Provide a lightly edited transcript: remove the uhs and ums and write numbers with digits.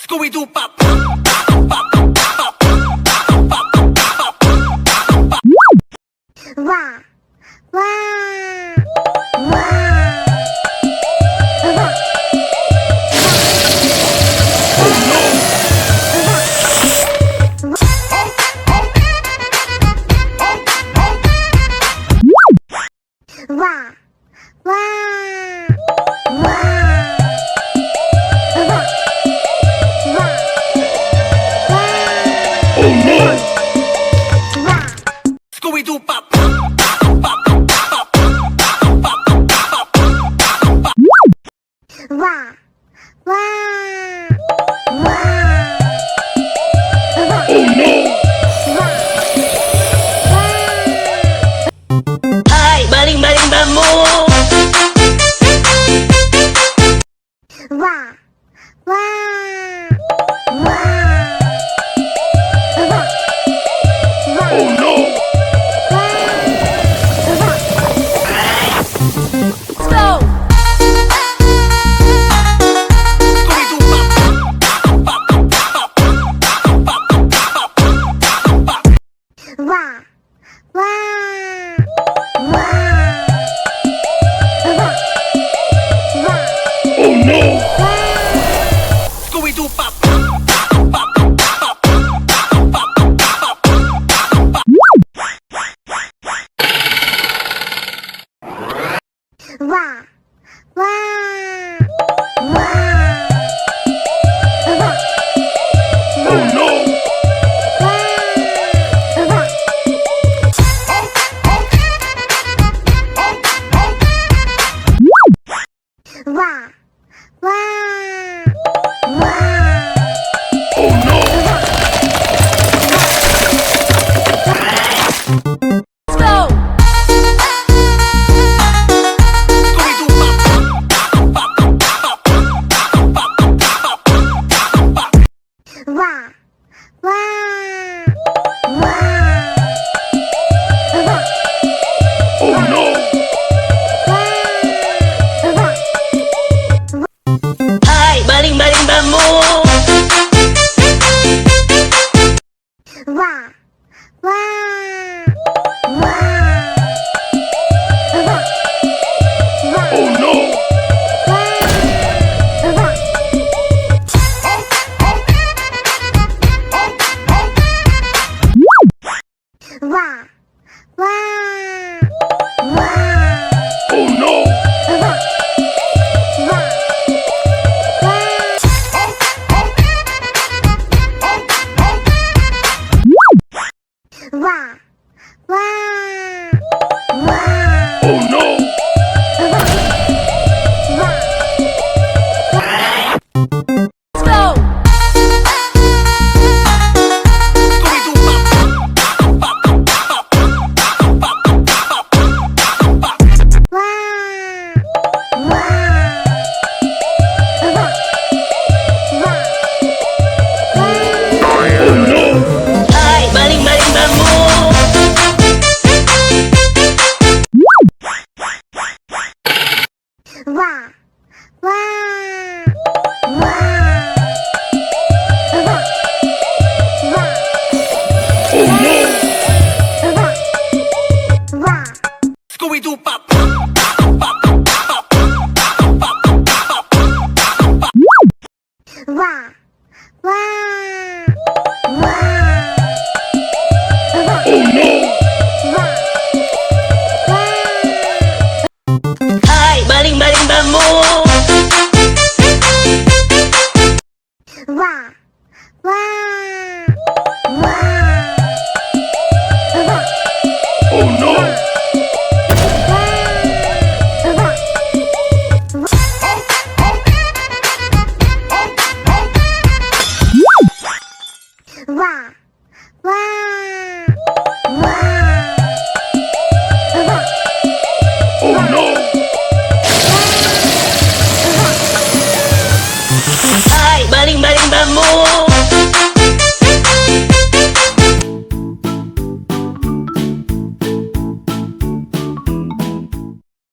Scooby-Doo pop. Wah, wah, wah. Wah, wah, Oh no! Scooby-Doo pop. wah, wah, Oh no! Ay, baling-baling bambu. wah, wah, Oh no! Let's go. Scooby-Doo pop. wah, Oh no! Scooby-Doo pop. wah, Oh no! wah, Oh no! Let's go. Scooby-Doo pop. wah, Oh no! Ay, baling-baling bambu. wah, Oh no! Oh no! Oh no! Let's go. Scooby-Doo Oh no! Ay, baling-baling bambu. Oh no! Scooby-Doo pop. Oh no! Ay, baling-baling bambu. Wah, wah.